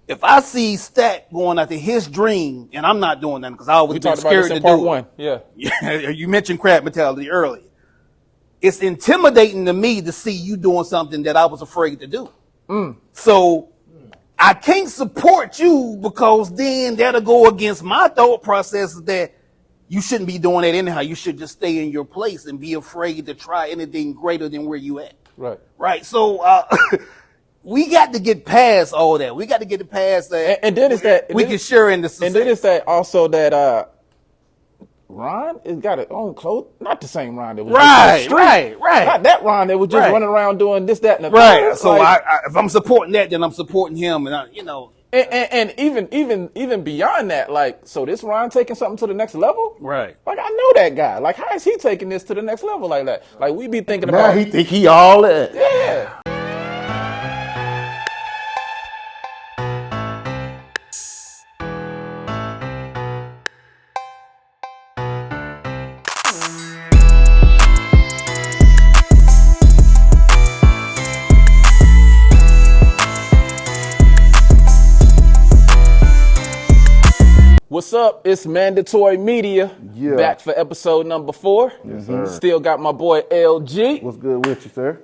if I see Stack going after his dream, and I'm not doing that because I always been scared to do part it. one. Yeah. You mentioned crab mentality earlier. It's intimidating to me to see you doing something that I was afraid to do. So I can't support you because then that'll go against my thought process that you shouldn't be doing that anyhow. You should just stay in your place and be afraid to try anything greater than where you at. Right. Right. So we got to get past all that. We got to get past that. And then it's that we can share in the success. And then it's that also that Ron has got his own clothes. Not the same Ron that was right. Not that Ron that was just running around doing this, that, and the right. third. So like, if I'm supporting that, then I'm supporting him, and And even beyond that, like, so this Ron taking something to the next level? Right. Like, I know that guy. Like, how is he taking this to the next level like that? Like, we be thinking now about. He think he all that. Yeah. What's up? It's Mandatory Media. Yeah. Back for episode number 4. Yes, sir. Still got my boy LG. What's good with you, sir?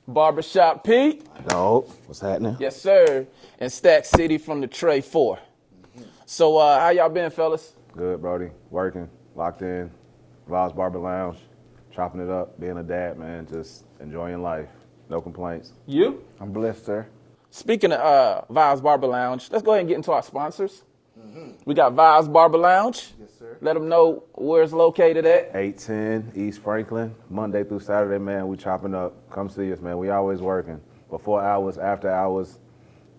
Barbershop Pete. No. What's happening? Yes, sir. And Stack City from the Tray 4. So how y'all been, fellas? Good, Brody. Working, locked in. Vibes Barber Lounge, chopping it up, being a dad, man, just enjoying life. No complaints. You? I'm blessed, sir. Speaking of Vibes Barber Lounge, let's go ahead and get into our sponsors. We got Vibes Barber Lounge. Yes, sir. Let them know where it's located at. 810 East Franklin, Monday through Saturday, man, we chopping up. Come see us, man. We always working. Before hours, after hours,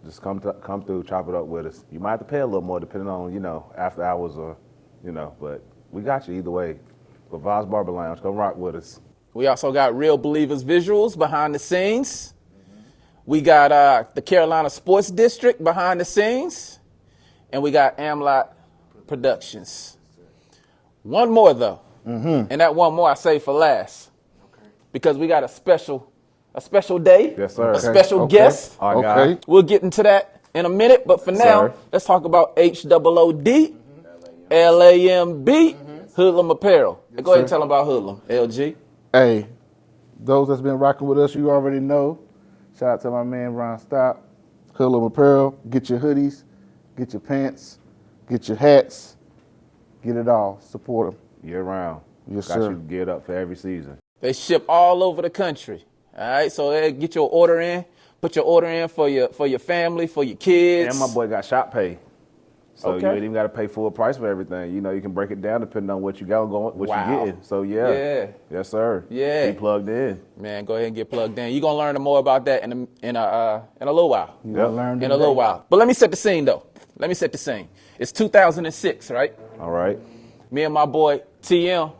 just come through, chop it up with us. You might have to pay a little more depending on, after hours or, but we got you either way. But Vibes Barber Lounge, come rock with us. We also got Real Believers Visuals behind the scenes. We got the Carolina Sports District behind the scenes. And we got Amlot Productions. One more, though. And that one more I save for last. Because we got a special day. Yes, sir. A special guest. Our guy. We'll get into that in a minute. But for now, let's talk about HOOD, LAMB, Hoodlamb Apparel. Go ahead and tell them about Hoodlamb, LG. Hey, those that's been rocking with us, you already know. Shout out to my man Ron Stop, Hoodlamb Apparel. Get your hoodies, get your pants, get your hats, get it all. Support them. Year round. Yes, got sir. you geared up for every season. They ship all over the country. All right, so get your order in. Put your order in for your family, for your kids. And my boy got shop pay. So Okay. you ain't even got to pay full price for everything. You can break it down depending on what you got going, what Wow. you getting. So yeah. Yes, sir. Yeah. Be plugged in. Man, go ahead and get plugged in. You're gonna learn more about that in a little while. You gonna learn In a little while. But let me set the scene though. It's 2006, right? All right. Me and my boy TM,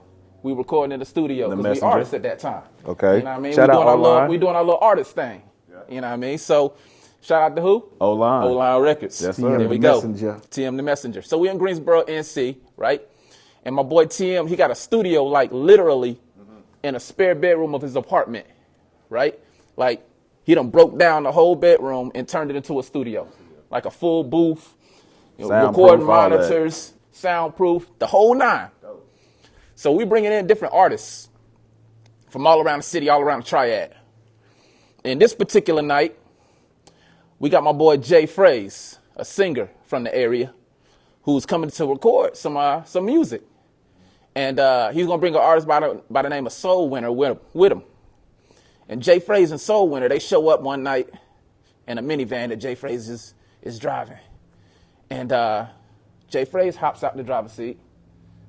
we recording in the studio The because we Messenger. artists at that time. Okay. You know what I mean? Shout out O-Line. We doing our little artist thing. You know what I mean? So shout out to who? O-Line. O-Line Records. Yes, sir. There we the go. Messenger. TM the Messenger. So we in Greensboro, NC, right? And my boy TM, he got a studio like literally in a spare bedroom of his apartment, right? Like he done broke down the whole bedroom and turned it into a studio. Like a full booth, Soundproof, recording all that. monitors, soundproof, the whole 9. So we bringing in different artists from all around the city, all around the Triad. And this particular night, we got my boy Jay Fraze, a singer from the area, who's coming to record some music. And he's going to bring an artist by the name of Soul Winner with him. And Jay Fraze and Soul Winner, they show up one night in a minivan that Jay Fraze is driving. And Jay Fraze hops out the driver's seat.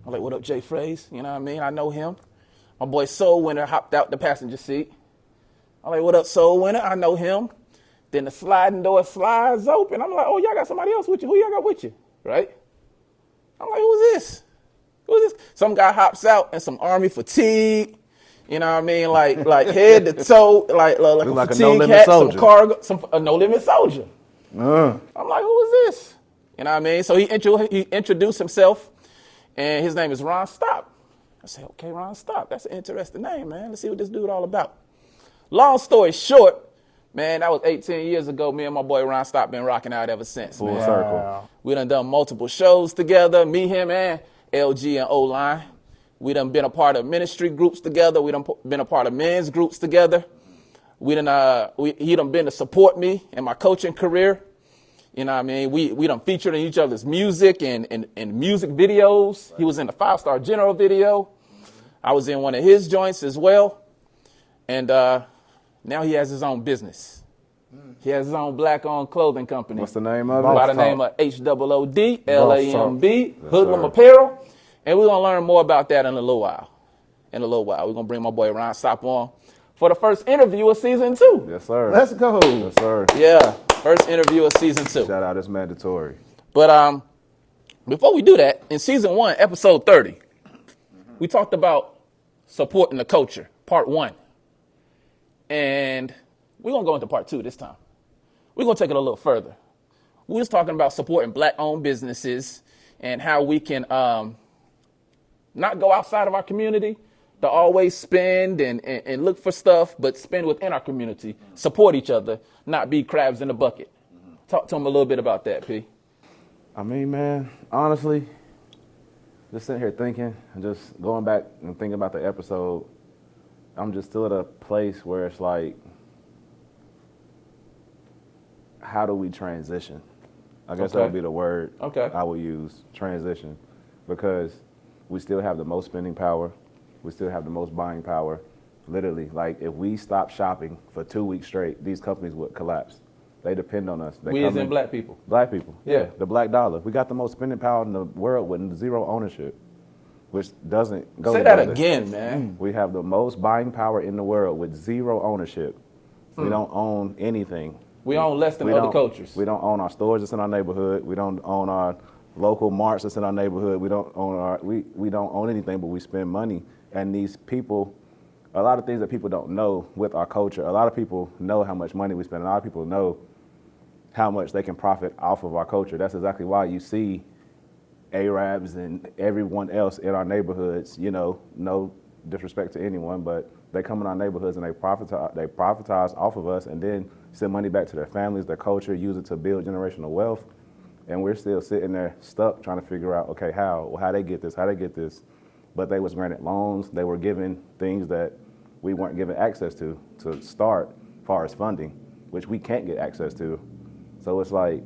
I'm like, what up, Jay Fraze? You know what I mean? I know him. My boy Soul Winner hopped out the passenger seat. I'm like, what up, Soul Winner? I know him. Then the sliding door slides open. I'm like, oh, y'all got somebody else with you. Who y'all got with you? Right? I'm like, who's this? Who's this? Some guy hops out in some army fatigue. You know what I mean? Like head to toe, like a fatigue no-limit hat, soldier. some cargo, a no-limit soldier. I'm like, who is this? You know what I mean? So he introduced himself, and his name is Ron Stop. I said, okay, Ron Stop. That's an interesting name, man. Let's see what this dude all about. Long story short, Man, that was 18 years ago. Me and my boy Ron Stott been rocking out ever since, Full man. circle. We done multiple shows together, me, him, and LG and O-Line. We done been a part of ministry groups together. We done been a part of men's groups together. He done been to support me in my coaching career. You know what I mean? We done featured in each other's music and music videos. He was in the 5-Star General video. I was in one of his joints as well. And now he has his own business. He has his own black-owned clothing company. What's the name of it? By the name of HOODLAMB, Yes, Hoodlamb Apparel. And we're going to learn more about that in a little while. We're going to bring my boy Ron Stott on for the first interview of season 2. Yes, sir. Let's go. Yes, sir. Yeah, first interview of season 2. Shout out, it's mandatory. But before we do that, in season 1, episode 30, we talked about supporting the culture, part 1. And we're going to go into part 2 this time. We're going to take it a little further. We was talking about supporting black-owned businesses and how we can not go outside of our community to always spend and look for stuff, but spend within our community, support each other, not be crabs in a bucket. Talk to them a little bit about that, P. I mean, man, honestly, just sitting here thinking and just going back and thinking about the episode, I'm just still at a place where it's like, how do we transition? I guess that would be the word I would use, transition, because we still have the most spending power. We still have the most buying power. Literally, like if we stop shopping for 2 weeks straight, these companies would collapse. They depend on us. We as in black people. Black people. Yeah. The black dollar. We got the most spending power in the world with zero ownership, which doesn't go Say together. that again, man. We have the most buying power in the world with zero ownership. We don't own anything. We own less than other cultures. We don't own our stores that's in our neighborhood. We don't own our local marts that's in our neighborhood. We don't own anything, but we spend money. And these people, a lot of things that people don't know with our culture, a lot of people know how much money we spend. A lot of people know how much they can profit off of our culture. That's exactly why you see Arabs and everyone else in our neighborhoods, you know, no disrespect to anyone, but they come in our neighborhoods and they profitize off of us and then send money back to their families, their culture, use it to build generational wealth. And we're still sitting there stuck trying to figure out, okay, how they get this. But they was granted loans. They were given things that we weren't given access to start as far as funding, which we can't get access to. So it's like,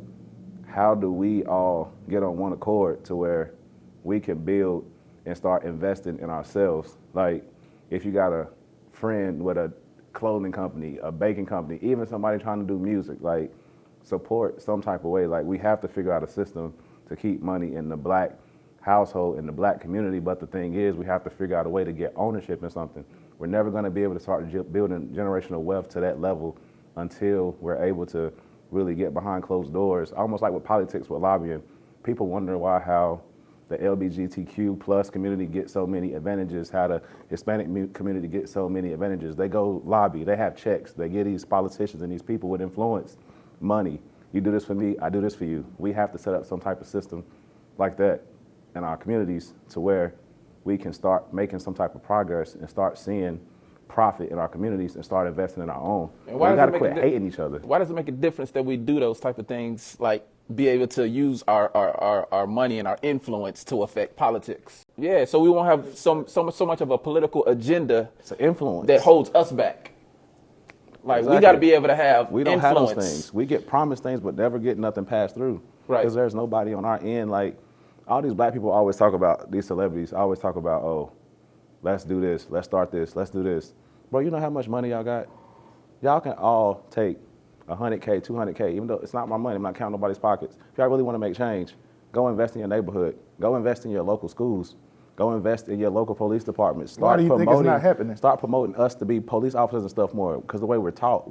how do we all get on one accord to where we can build and start investing in ourselves? Like, if you got a friend with a clothing company, a baking company, even somebody trying to do music, like, support some type of way. Like, we have to figure out a system to keep money in the black household, in the black community. But the thing is, we have to figure out a way to get ownership in something. We're never going to be able to start building generational wealth to that level until we're able to really get behind closed doors. Almost like with politics, with lobbying. People wonder how the LGBTQ plus community gets so many advantages, how the Hispanic community gets so many advantages. They go lobby, they have checks, they get these politicians and these people with influence, money. You do this for me, I do this for you. We have to set up some type of system like that in our communities to where we can start making some type of progress and start seeing profit in our communities and start investing in our own. And we got to quit hating each other. Why does it make a difference that we do those type of things, like be able to use our money and our influence to affect politics? Yeah, so we won't have so much of a political agenda. It's an influence that holds us back. Like, exactly. We got to be able to have We don't influence. have those things. We get promised things, but never get nothing passed through. Right. Because there's nobody on our end. Like, all these black people always talk about, these celebrities always talk about, oh, let's do this, let's start this, let's do this. Bro, you know how much money y'all got? Y'all can all take $100K, $200K, even though it's not my money, I'm not counting nobody's pockets. If y'all really want to make change, go invest in your neighborhood. Go invest in your local schools. Go invest in your local police departments. Why do you think it's not happening? Start promoting us to be police officers and stuff more, because the way we're taught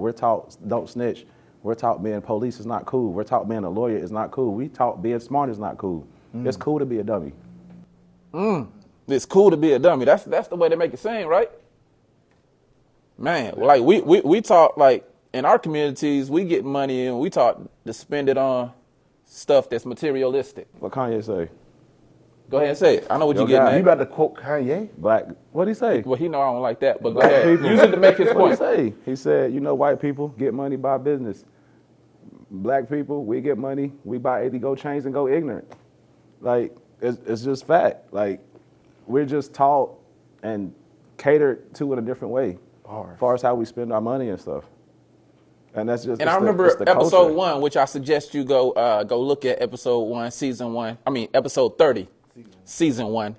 don't snitch. We're taught being police is not cool. We're taught being a lawyer is not cool. We taught being smart is not cool. It's cool to be a dummy. It's cool to be a dummy. That's the way they make it seem, right? Man, like we taught, like, in our communities, we get money and we taught to spend it on stuff that's materialistic. What Kanye say? Go ahead and say it. I know what Yo, you're getting guy, at. You about to quote Kanye? Black. What'd he say? Well, he know I don't like that, but go ahead. Use it to make his What'd he point. say? He said, you know, white people get money by business. Black people, we get money, we buy 80 gold chains and go ignorant. Like, it's just fact. Like, we're just taught and catered to in a different way. As far as how we spend our money and stuff. And that's just. And I remember episode 1, which I suggest you go look at episode 1, season 1. I mean, episode 30, season 1.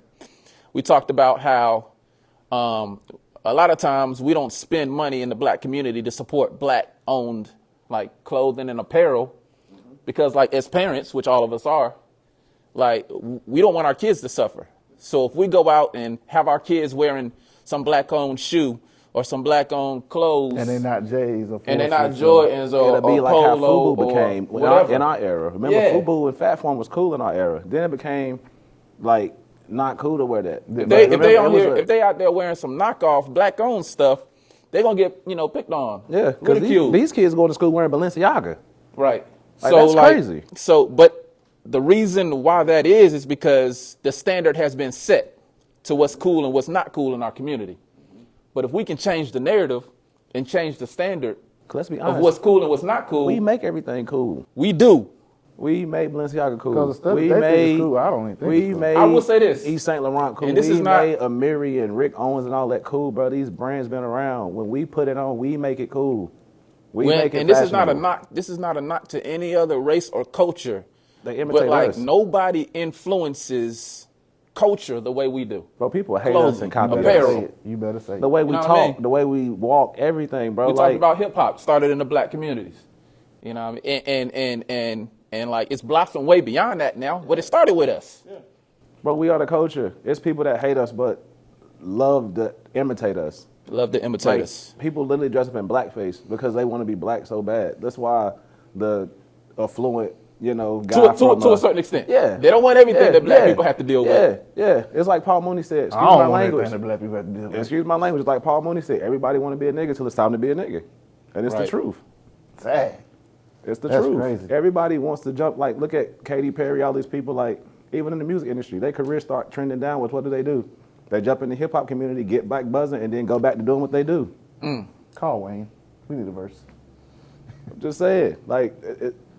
We talked about how a lot of times we don't spend money in the black community to support black-owned like clothing and apparel because, like, as parents, which all of us are, like, we don't want our kids to suffer. So if we go out and have our kids wearing some black-owned shoe or some black-owned clothes, And they're not J's or and they're not Forces Jordans or it'll be like Polo how FUBU or became whatever. in our era. Remember, Yeah. FUBU and Fat Form was cool in our era. Then it became like not cool to wear that. If they out there wearing some knockoff black-owned stuff, they're gonna get picked on. Yeah, because these kids going to school wearing Balenciaga. Right. Like, that's crazy. So, but the reason why that is because the standard has been set to what's cool and what's not cool in our community. But if we can change the narrative and change the standard Let's be of honest, what's cool and what's not cool, we make everything cool. we do. We made Balenciaga cool. Because the stuff we they think made is cool, I don't even think we it's cool. made. I will say this. East Saint Laurent cool. And this we is not- made Amiri and Rick Owens and all that cool, bro. These brands been around. When we put it on, we make it cool. We make it And this is not a fashionable. knock. This is not a knock to any other race or culture. They imitate But like us. nobody influences culture the way we do. Bro, people hate us and copy apparel. us. You better say it. The way we You know what talk, I mean? the way we walk, everything, bro. We like, talked about hip hop started in the black communities. You know what I mean? And like it's blossomed way beyond that now, but it started with us. bro, we are the culture. It's people that hate us but love to imitate us. Love to imitate Like, us. people literally dress up in blackface because they want to be black so bad. That's why the affluent, guy To a certain extent. Yeah. They don't want everything that black people have to deal with. Yeah. It's like Paul Mooney said. Excuse I don't my want language. anything that black people have to deal with. Excuse my language. It's like Paul Mooney said. Everybody want to be a nigga till it's time to be a nigga, and it's the Right. truth. Sad. It's the That's truth. crazy. Everybody wants to jump. Like, look at Katy Perry. All these people, like, even in the music industry, their careers start trending downwards. What do? They jump in the hip hop community, get back buzzing, and then go back to doing what they do. Call Wayne. We need a verse. I'm just saying, like,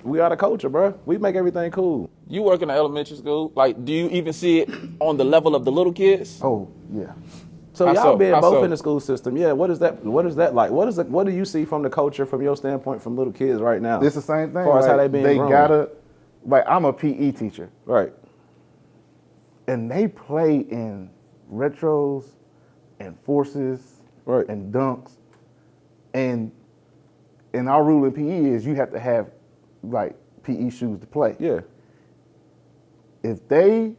we are the culture, bro. We make everything cool. You work in an elementary school. Like, do you even see it on the level of the little kids? Oh, yeah. So How y'all so? being How both so? in the school system, yeah. What is that? What is that like? What do you see from the culture, from your standpoint, from little kids right now? It's the same thing. As far as how they being grown. gotta, like, I'm a PE teacher, Right. and they play in retros and forces Right. and dunks, and our rule in PE is you have to have, like, PE shoes to play. Yeah. If they,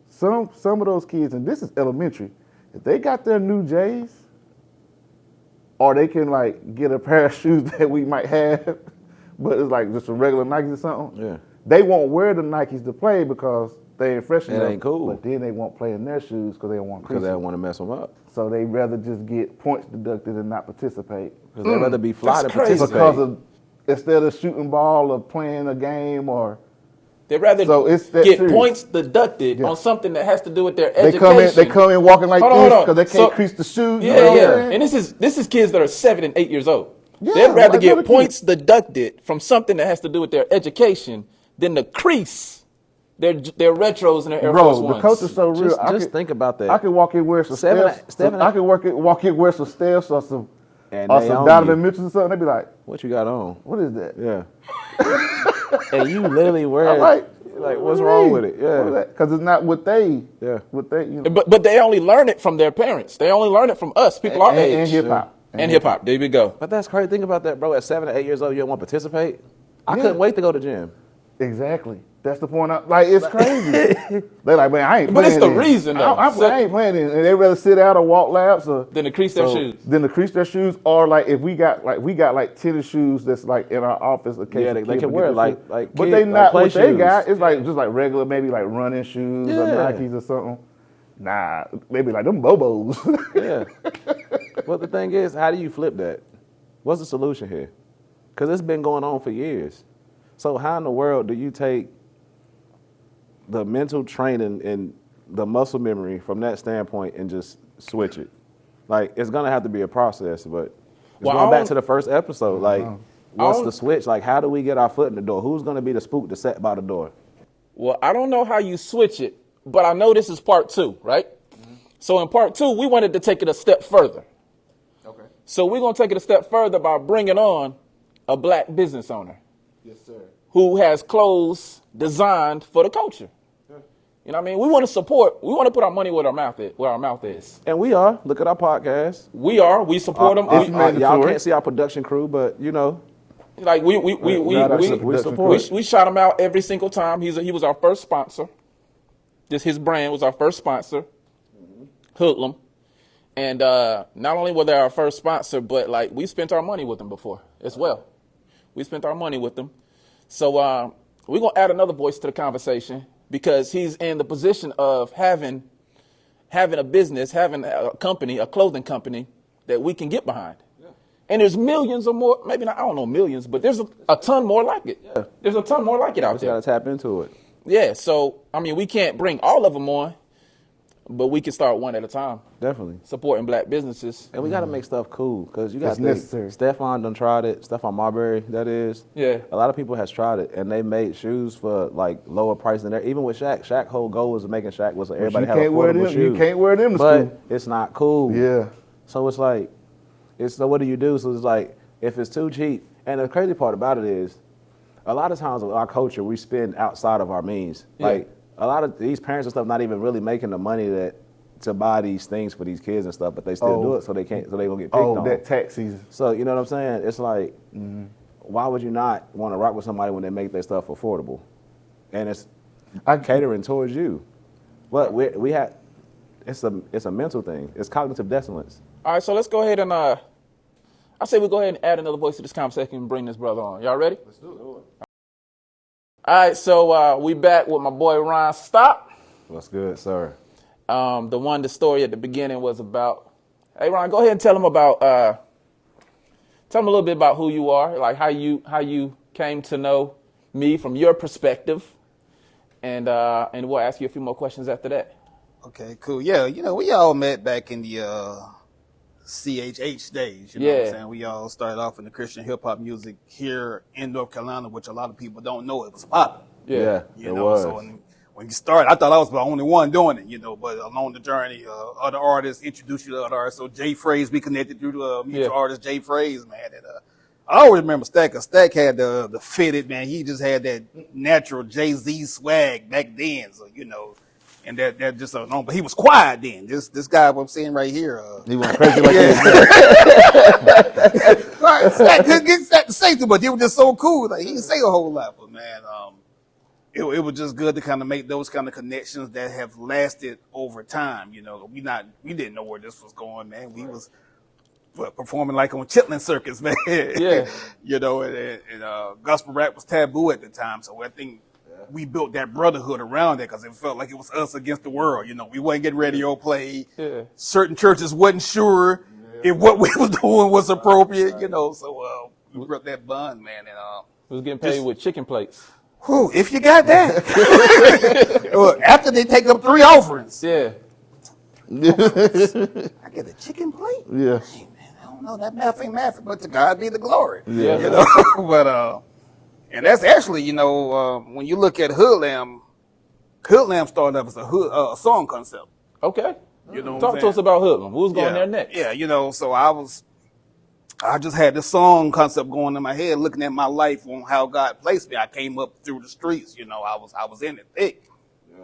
some of those kids, and this is elementary, if they got their new J's, or they can, like, get a pair of shoes that we might have, but it's like just a regular Nikes or something. Yeah. They won't wear the Nikes to play because they ain't fresh It enough. ain't cool. But then they won't play in their shoes because they don't want Because they creases. don't want to mess them up. So they rather just get points deducted and not participate. Because they'd rather be fly That's than crazy. participate. Because of, instead of shooting ball or playing a game, or They'd rather So it's that get serious. points deducted Yeah. on something that has to do with their they education. come in walking like Hold on, this hold on. because they can't So- crease the shoes. Yeah, you know what yeah. I'm saying? And this is kids that are 7 and 8 years old. Yeah, They'd rather like get other points deducted from something that has to do with their education than to crease their retros and their Air Force Bro, the Ones. culture's so real. Just think about that. I could walk in wear some steps. I could walk in wear some steps or some And or they some own Donovan you. Mitchell or something. They be like, What you got on? "What is that?" Yeah. And you literally wear I'm it. like, What's wrong with it? Yeah. Because it's not what they. Yeah. What they. You know, But they only learn it from their parents. They only learn it from us, people our age. and hip hop. And hip hop. There we go. But that's crazy. Think about that, bro. At 7 or 8 years old, you don't want to participate. I Yeah. couldn't wait to go to the gym. Exactly. That's the point. Like, it's crazy. They're like, man, I ain't. But it's playing the this. reason, though. I ain't playing it, and they rather sit out or walk laps or Then to crease their shoes. Than to crease their shoes, or like if we got like tennis shoes that's like in our office. Yeah, they can wear like but kid- they like not play what they shoes. got. It's like just like regular, maybe like running shoes or Yeah. Nikes or something. Nah, maybe like them Bobos. Yeah. But the thing is, how do you flip that? What's the solution here? Because it's been going on for years. So how in the world do you take the mental training and the muscle memory from that standpoint and just switch it. Like, it's going to have to be a process, but going back to the first episode, like, what's the switch? Like, how do we get our foot in the door? Who's going to be the spook to set by the door? Well, I don't know how you switch it, but I know this is part 2, right? Mm-hmm. So in part 2, we wanted to take it a step further. Okay. So we're going to take it a step further by bringing on a black business owner. Yes, sir. Who has clothes designed for the culture. Yeah. You know what I mean? We want to put our money where our mouth is. And we are. Look at our podcast. We support them. Y'all can't see our production crew, but you know. Like we support. We shout him out every single time. He was our first sponsor. His brand was our first sponsor, Hoodlamb. And not only were they our first sponsor, but like we spent our money with them before as well. We spent our money with them. So we're going to add another voice to the conversation because he's in the position of having a business, having a company, a clothing company that we can get behind. Yeah. And there's millions or more, maybe not, I don't know millions, but there's a ton more like it. Yeah. There's a ton more like it out there. You got to tap into it. Yeah, so, I mean, we can't bring all of them on, but we can start one at a time. Definitely. Supporting black businesses. And we got to make stuff cool because you got to think. Stefan done tried it. Stefan Marbury, that is. Yeah. A lot of people has tried it, and they made shoes for, like, lower price than that. Even with Shaq. Shaq's whole goal was making Shaq was so everybody had affordable shoes. You can't wear them to but school. It's not cool. Yeah. So it's like, so what do you do? So it's like, if it's too cheap, and the crazy part about it is, a lot of times with our culture, we spend outside of our means. Yeah. Like, a lot of these parents and stuff not even really making the money to buy these things for these kids and stuff, but they still do it so they gonna get picked on. That tax season. So you know what I'm saying? It's like, why would you not want to rock with somebody when they make their stuff affordable? And it's catering towards you. But it's a mental thing. It's cognitive dissonance. All right, so let's go ahead and I say we go ahead and add another voice to this conversation and bring this brother on. Y'all ready? Let's do it. All right, so we back with my boy Ron Stop. What's good, sir? The story at the beginning was about. Hey, Ron, go ahead and tell him a little bit about who you are, like how you came to know me from your perspective, and we'll ask you a few more questions after that. Okay, cool. Yeah, we all met back in the CHH days. You know what I'm saying? We all started off in the Christian hip hop music here in North Carolina, which a lot of people don't know it was popping. Yeah, it was. So when you started, I thought I was the only one doing it, but along the journey, other artists introduced you to other artists. So Jay Fraze, we connected through the mutual artist Jay Fraze, man. And, I always remember Stack. Stack had the fitted, man. He just had that natural Jay-Z swag back then. So, and that just, but he was quiet then. This guy I'm seeing right here. He went crazy like that. Stack couldn't get Stack to say too much. He was just so cool. Like, he didn't say a whole lot, but man, it was just good to kind of make those kind of connections that have lasted over time. We didn't know where this was going, man. We was performing like on Chitlin Circus, man. Yeah. And gospel rap was taboo at the time. So I think we built that brotherhood around it because it felt like it was us against the world. We wasn't getting radio play. Yeah. Certain churches wasn't sure if what we was doing was appropriate, So we built that bond, man. And we was getting paid with chicken plates. Whew, if you got that. After they take up 3 offerings. Yeah. I get a chicken plate? Yeah. Hey, man, I don't know. That math ain't math, but to God be the glory. Yeah. But, and that's actually, when you look at Hoodlamb started off as a song concept. Okay. Talk to us about Hoodlamb. Who's going there next? Yeah, so I just had this song concept going in my head, looking at my life on how God placed me. I came up through the streets, I was in it thick.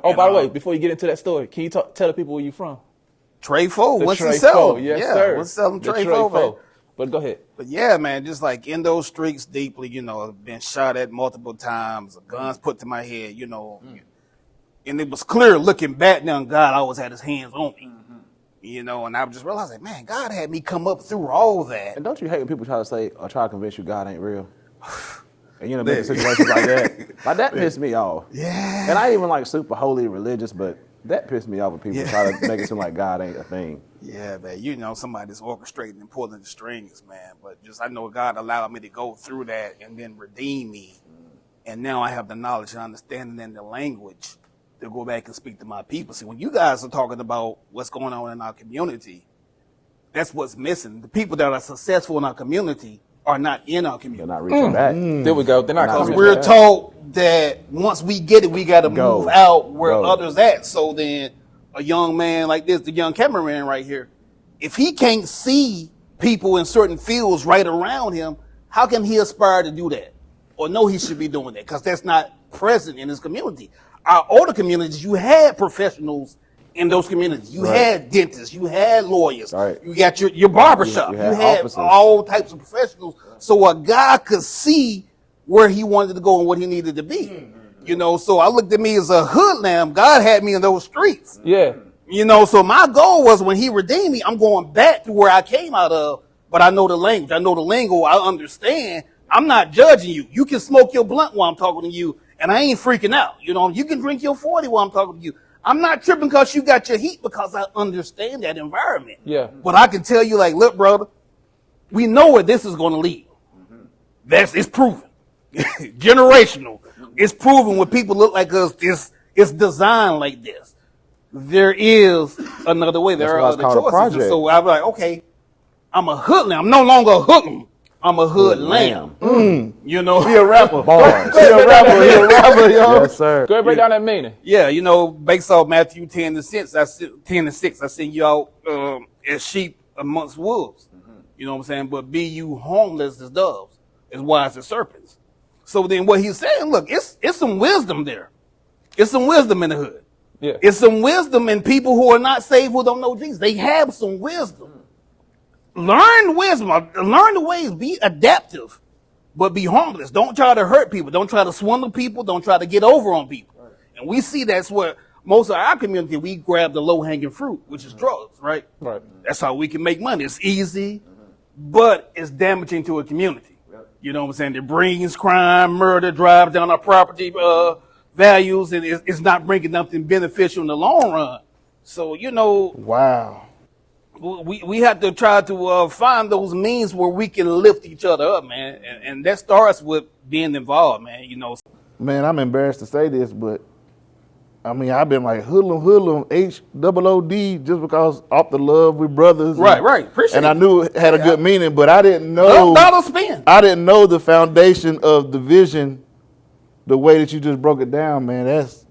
Oh, and, by the way, before you get into that story, can you tell the people where you from? Trey-Fo, Winston-Salem. Yes, sir. Winston-Salem, Trey-Fo. But go ahead. But yeah, man, just like in those streets deeply, I've been shot at multiple times, guns put to my head, and it was clear looking back now, God always had his hands on me. And I just realized that, man, God had me come up through all that. And don't you hate when people try to say or try to convince you God ain't real? And been in situations like that. Like that pissed me off. Yeah. And I ain't even super holy religious, but that pissed me off when people try to make it seem like God ain't a thing. Yeah, man. Somebody's orchestrating and pulling the strings, man. But just I know God allowed me to go through that and then redeem me. And now I have the knowledge and understanding and the language to go back and speak to my people. See, when you guys are talking about what's going on in our community, that's what's missing. The people that are successful in our community are not in our They're community. not reaching back. There we go. They're not Because coming we're back. told that once we get it, we got to Go. move out where Go. others at. So then a young man like this, the young cameraman right here, if he can't see people in certain fields right around him, how can he aspire to do that? Or know he should be doing that? Because that's not present in his community. Our older communities, you had professionals in those communities. You had dentists, you had lawyers, Right. you got your barbershop, You you had had officers. all types of professionals. So a guy could see where he wanted to go and what he needed to be. You know, so I looked at me as a hoodlamb. God had me in those streets. Yeah. You know, so my goal was when he redeemed me, I'm going back to where I came out of, but I know the language, I know the lingo, I understand. I'm not judging you. You can smoke your blunt while I'm talking to you, and I ain't freaking out. You know, you can drink your 40 while I'm talking to you. I'm not tripping because you got your heat, because I understand that environment. Yeah. But I can tell you, like, look, brother, we know where this is going to lead. It's proven. Generational. It's proven when people look like us, it's designed like this. There is another way. There That's are why it's other called a choices. And project. so I'm like, okay, I'm a hoodlamb. I'm no longer a hoodlum. I'm a hoodlamb. You know, He a rapper. Bars. He a rapper. He a rapper, yo. Yes, sir. Go ahead, break down that meaning. yeah, you know, based off Matthew 10:6, 10:6, I send you out as sheep amongst wolves. You know what I'm saying? But be you harmless as doves, as wise as serpents. So then what he's saying, look, it's some wisdom there. It's some wisdom in the hood. Yeah. It's some wisdom in people who are not saved, who don't know Jesus. They have some wisdom. Learn wisdom. Learn the ways. Be adaptive, but be harmless. Don't try to hurt people. Don't try to swindle people. Don't try to get over on people. Right. And we see that's what most of our community, we grab the low-hanging fruit, which is drugs, right? Right. That's how we can make money. It's easy, but it's damaging to a community. You know what I'm saying? It brings crime, murder, drives down our property values, and it's not bringing nothing beneficial in the long run. So, you know, Wow. we have to try to find those means where we can lift each other up, man. And that starts with being involved, man. You know, Man, I'm embarrassed to say this, but I mean, I've been like hoodlum, HOOD, just because off the love with brothers. right. Appreciate and I it. knew it had a good meaning, but I didn't know. Dollar spin. I didn't know the foundation of the vision, the way that you just broke it down, man. That's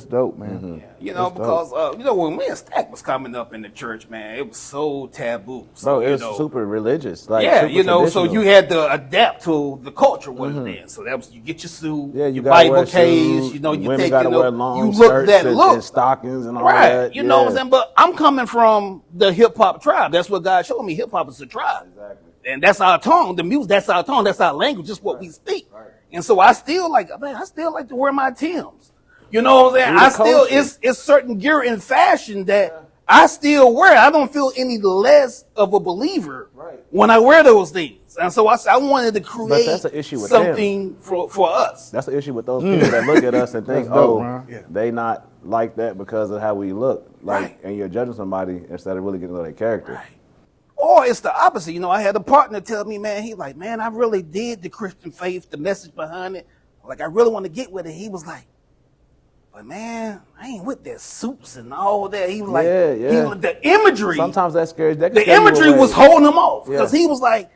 dope, man. You know, That's because you know, when me and Stack was coming up in the church, man, it was so taboo. So, Bro, it you was know, super religious. Like, yeah, super you know, so traditional. you had to adapt to the culture was then. So that was, you get your suit, Yeah, you your gotta wear Bible case, shoes. you know, you Women take, gotta you know, wear long you look skirts that and, look. and stockings and all Right, that. you know what I'm saying? But I'm coming from the hip hop tribe. That's what God showed me. Hip hop is a tribe. Exactly. And that's our tongue. The music, that's our tongue. That's our language. Just what we speak. Right. And so I still like to wear my Timbs. You know what I'm saying? It's certain gear and fashion that I still wear. I don't feel any less of a believer when I wear those things. And so I wanted to create that's an issue with something for us. That's the issue with those people that look at us and think, That's dope, oh, man. they not like that because of how we look. Like, and you're judging somebody instead of really getting to know their character. Right. Or it's the opposite. You know, I had a partner tell me, man, he like, man, I really did the Christian faith, the message behind it. Like, I really want to get with it. He was like, but man, I ain't with that suits and all that. He was like, the imagery. Sometimes that scares. That can the scare you imagery away. was holding him off because Yeah. he was like,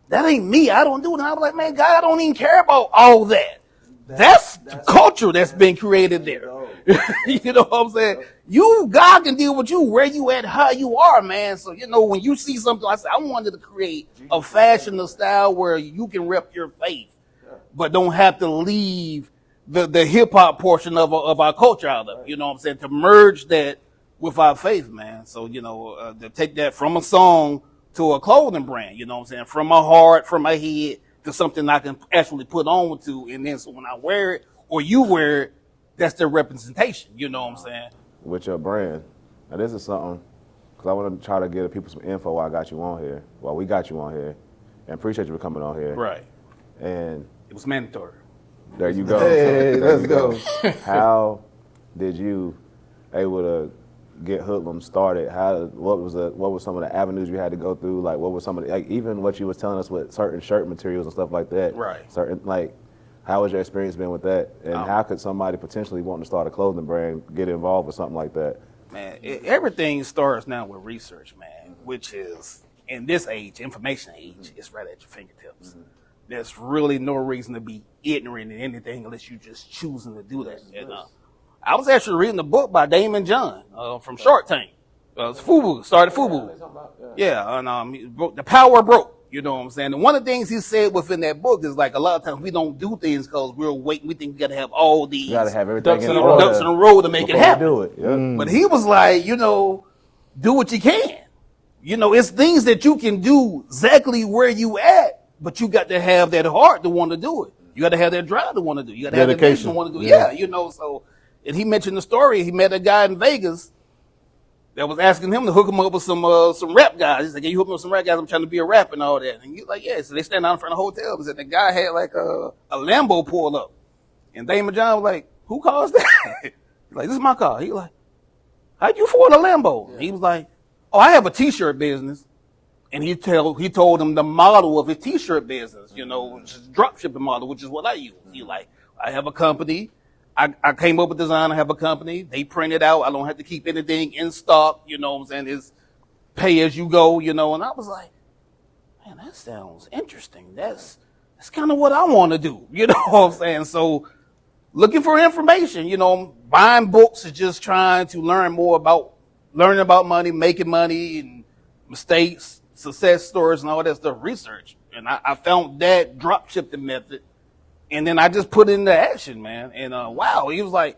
that ain't me. I don't do it. And I was like, man, God, I don't even care about all that. That's the culture that's been created there. You know what I'm saying? God can deal with you where you at, how you are, man. So, you know, when you see something, I said, I wanted to create a fashion, a style where you can rep your faith, but don't have to leave the hip hop portion of our culture out of it. You know what I'm saying? To merge that with our faith, man. So, you know, to take that from a song to a clothing brand, you know what I'm saying? From my heart, from my head to something I can actually put on to. And then so when I wear it or you wear it, that's the representation. You know what I'm saying? With your brand. Now, this is something, because I want to try to give people some info while I got you on here, while we got you on here, and appreciate you for coming on here. Right. And It was mandatory. there you go. Hey, There let's you go. How did you able to get Hoodlamb started? What was some of the avenues you had to go through? Like, what was some of the, like, even what you was telling us with certain shirt materials and stuff like that? Right. Certain, like, How has your experience been with that? And how could somebody potentially want to start a clothing brand get involved with something like that? Man, everything starts now with research, man, which is, in this age, information age, it's right at your fingertips. There's really no reason to be ignorant in anything unless you just choosing to do that. And, I was actually reading a book by Damon John from Shark Tank. It's FUBU, started FUBU. Yeah, and he wrote The Power Broke. You know what I'm saying? And one of the things he said within that book is like a lot of times we don't do things because we're waiting. We think we got to have all these You got to have everything Ducks in in a order row. ducks in a row to make it before you happen. do it. Yeah. But he was like, you know, do what you can. You know, it's things that you can do exactly where you at, but you got to have that heart to want to do it. You got to have that drive to want to do it. You got to have that Dedication. vision to want to do it. Yeah. Yeah, you know, so, and he mentioned the story. He met a guy in Vegas that was asking him to hook him up with some rap guys. He's like, "Can you hook me up with some rap guys? I'm trying to be a rapper and all that." And he's like, "Yeah." So they stand out in front of hotels, and the guy had like a Lambo pulled up, and Damon John was like, "Who calls that?" He's like, "This is my car." He like, "How'd you afford a Lambo?" Yeah. He was like, "Oh, I have a T-shirt business," and he told him the model of his T-shirt business, you know, which is drop shipping model, which is what I use. He like, "I have a company. I came up with design. I have a company. They print it out. I don't have to keep anything in stock. You know what I'm saying? It's pay as you go, you know." And I was like, man, that sounds interesting. That's kind of what I want to do. You know what I'm saying? So looking for information, you know, buying books is just trying to learning about money, making money and mistakes, success stories and all that stuff, research. And I found that drop shipping method. And then I just put it into action, man. And wow, he was like,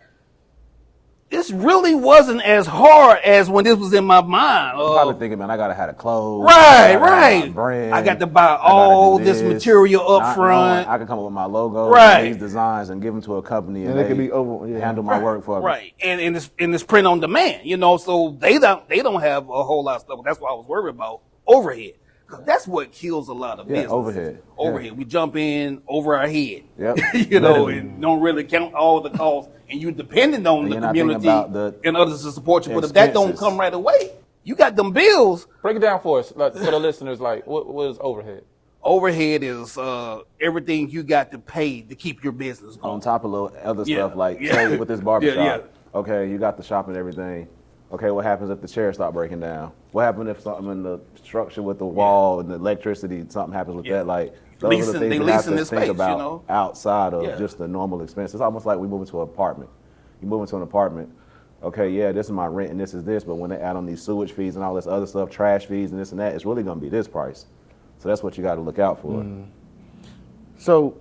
this really wasn't as hard as when this was in my mind. I'm probably thinking, man, I gotta have the clothes. Right. Brand, I got to buy all this material up front. I can come up with my logo, Right. these designs, and give them to a company, and it they could be over. Yeah. handle my work for me. Right. And it's print on demand, you know, so they don't have a whole lot of stuff. That's why I was worried about overhead. Because that's what kills a lot of business. Overhead. Overhead. Yeah. We jump in over our head. Yep. You know, and don't really count all the costs. And you're dependent on And the you're not thinking community about the and others to support you. But if that don't expenses. come right away, you got them bills. Break it down for us, like, for the listeners. Like, what is overhead? Overhead is everything you got to pay to keep your business going. on top of little other Yeah. stuff, like Yeah. say with this barbershop. Yeah. Okay, you got the shop and everything. Okay, what happens if the chairs start breaking down? What happens if something in the structure with the wall and the electricity, something happens with Yeah. that? Like those Leasing- are the they things we have leasing to this think space, about you know? outside of Yeah. just the normal expense. It's almost like we move into an apartment. You move into an apartment. Okay, yeah, this is my rent and this is this, but when they add on these sewage fees and all this other stuff, trash fees and this and that, it's really going to be this price. So that's what you got to look out for. So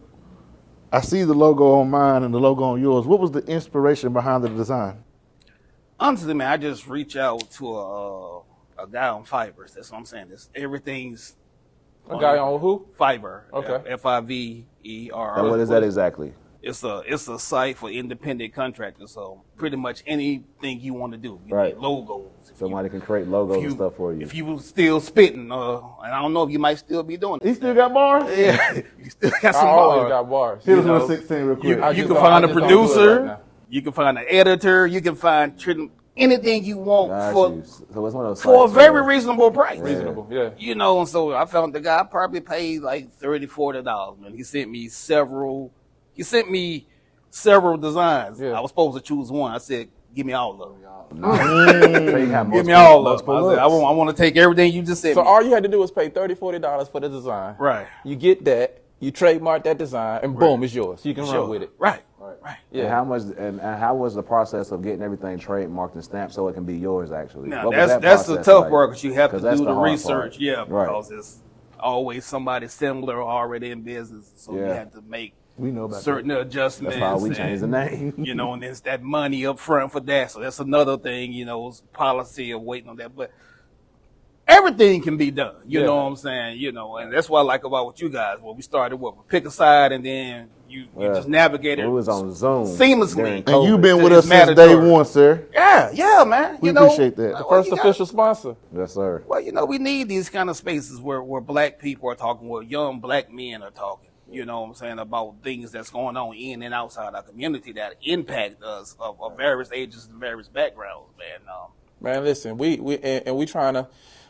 I see the logo on mine and the logo on yours. What was the inspiration behind the design? Honestly, man, I just reach out to a guy on Fiverr. That's what I'm saying. Everything's A guy on who? Fiverr. Okay. Fiverr. And what is that exactly? It's a site for independent contractors. So pretty much anything you want to do, you Right. need logos. If Somebody can create logos and stuff for you. If you was still spitting, and I don't know if you might still be doing He it. still got bars? Yeah, you still got I some always bars. got bars. Hit us You with know, a 16 real quick. I You just can don't- find I a just don't do it right producer. now. You can find an editor. You can find anything you want Got for you. So it's one of those for a sites very where- reasonable price. Reasonable, yeah. You know, and so I found the guy. I probably paid like $30-40, man. He sent me several designs. Yeah. I was supposed to choose one. I said, give me all of them. So you have Give me multiple- all of them. multiple I said, looks. I want to take everything you just said. So all you had to do was pay $30-40 for the design. Right. You get that, you trademark that design, and boom, it's yours. You can run Sure. with it. Right. And how much? And how was the process of getting everything trademarked and stamped so it can be yours? Actually, Now What was that's the process tough like? part because you have to 'Cause that's do the hard research. part. Yeah, Right. because it's always somebody similar already in business, so you Yeah. have to make We know about certain adjustments. That's why we changed the name. You know, and there's that money up front for that. So that's another thing, you know, it's policy of waiting on that. But everything can be done. You Yeah. know what I'm saying? You know, and that's what I like about what you guys, we started with pick a side and then you just navigate it We was on Zoom seamlessly. during And COVID. you've been with It's us since day mandatory. one, sir. Yeah, man. We you know, appreciate that. well, First you official sponsor. Yes, sir. well, you know, we need these kind of spaces where black people are talking, where young black men are talking, you know what I'm saying, about things that's going on in and outside our community that impact us of various ages and various backgrounds, man. Man, listen, we trying to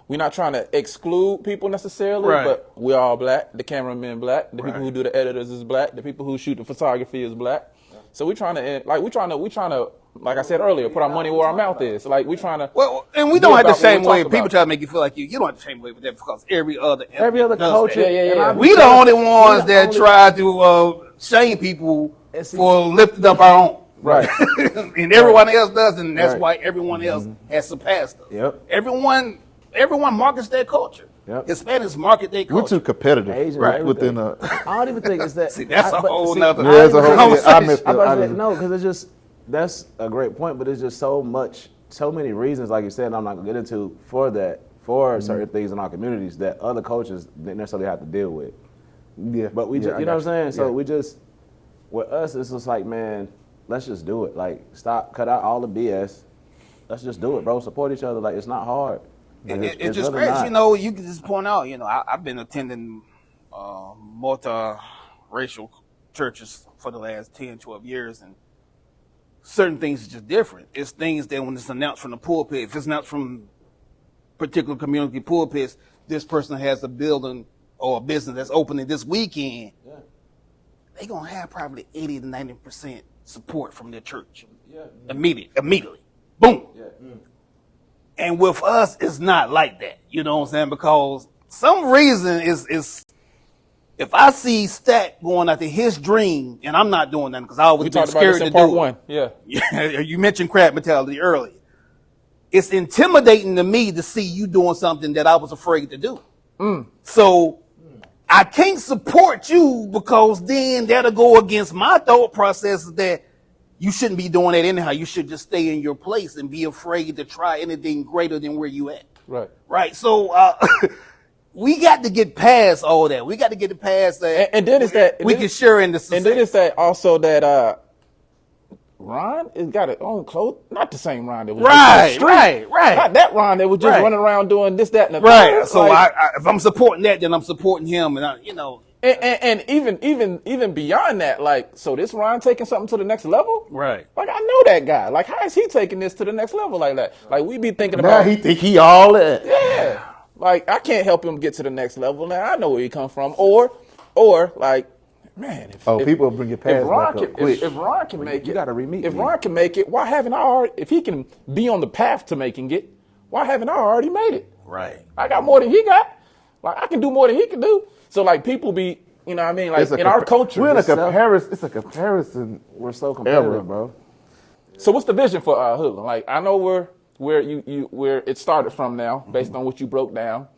we're not trying to exclude people necessarily, Right. but we all black. The cameraman black. The people Right. who do the editors is black. The people who shoot the photography is black. So we trying to, like I said earlier, put our money where our mouth is. Like we trying to. Well, and we be don't have to about what we shame away. talk People about. try to make you feel like you don't have to shame away with that because every other does culture. that. Yeah. We the only ones that try to shame people for lifting up our own. Right. And everyone else does, and that's Right. why everyone else has surpassed us. Yep. Everyone markets their culture. Yep. Hispanics market their We're culture. too competitive Asian, within a. I don't even think it's that. See, that's a whole nother Yeah, it's a whole. conversation. I missed it. No, because it's just that's a great point, but it's just so many reasons, like you said, and I'm not gonna get into for certain things in our communities that other cultures didn't necessarily have to deal with. Yeah, But we yeah, just, I you know got what I'm saying? So Yeah. we just, with us, it's just like, man, let's just do it. Like, cut out all the BS. Let's just do it, bro. Support each other. Like, it's not hard. Like, It's just really crazy, not. you can just point out, I've been attending multi-racial churches for the last 10, 12 years, and certain things are just different. It's things that when it's announced from the pulpit, if it's announced from particular community pulpits, this person has a building or a business that's opening this weekend, they're going to have probably 80 to 90% support from their church. Immediately. Boom. And with us, it's not like that. You know what I'm saying? Because some reason is if I see Stack going after his dream, and I'm not doing that because I always We been talked about this scared in to part do one. it. Yeah. Yeah, you mentioned crab mentality earlier. It's intimidating to me to see you doing something that I was afraid to do. So I can't support you because then that'll go against my thought process that you shouldn't be doing that anyhow. You should just stay in your place and be afraid to try anything greater than where you at. Right. Right. So we got to get past all that. We got to get past that. And then it's that we can share in the success. And then it's that also that Ron has got his own clothes. Not the same Ron that was just on the street. right. Not that Ron that was just Right. running around doing this, that, and the Right. third. So Like, if I'm supporting that, then I'm supporting him, and and even beyond that, like, so this Ron taking something to the next level? Right. Like, I know that guy. Like, how is he taking this to the next level like that? Like, we be thinking Now about he think he all that. yeah. Like, I can't help him get to the next level. Now I know where he come from. Or like, man, People bring your past back up quick. if Ron can make it, You gotta re-meet If me. Ron can make it, why haven't I already? If he can be on the path to making it, why haven't I already made it? Right. I got more than he got. Like, I can do more than he can do. So like, people be, you know what I mean? Like, in our culture, we're in a it's- comparison. It's a comparison. We're so competitive, Era. bro. So what's the vision for Hoodlamb? Like, I know where it started from now, based on what you broke down,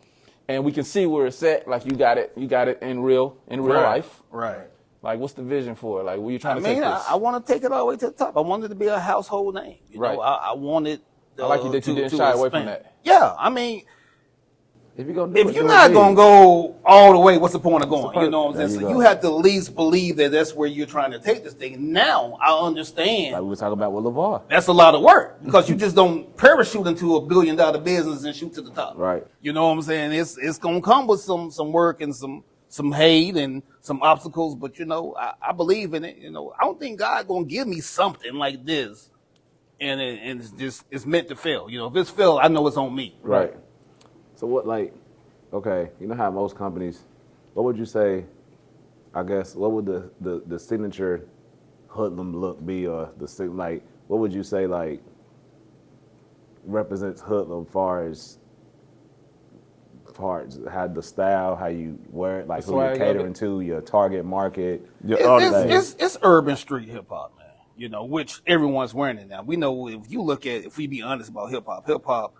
and we can see where it's at. Like, you got it in real life. Right. Like, what's the vision for it? Like, where you trying I to take mean, this? I want to take it all the way to the top. I wanted to be a household name. You Right. know, I wanted. I like you that you didn't shy away from expand. that. Yeah, I mean, If you're gonna do if it, you're do it not big. gonna go all the way, what's the point of going? point? You know what I'm There saying? you So go. you have to at least believe that that's where you're trying to take this thing. Now I understand. Like we were talking about with LeVar. That's a lot of work because you just don't parachute into $1 billion business and shoot to the top. Right. You know what I'm saying? It's gonna come with some work and some hate and some obstacles, but I believe in it. I don't think God gonna give me something like this, and it's meant to fail. If it's failed, I know it's on me. Right. So okay, you know how most companies, what would you say, I guess, what would the signature Hoodlamb look be, or what would you say, represents Hoodlamb far as how the style, how you wear it, like who you're swag of catering it. to, your target market. It's urban street hip hop, man. Which everyone's wearing it now. We know if we be honest about hip hop,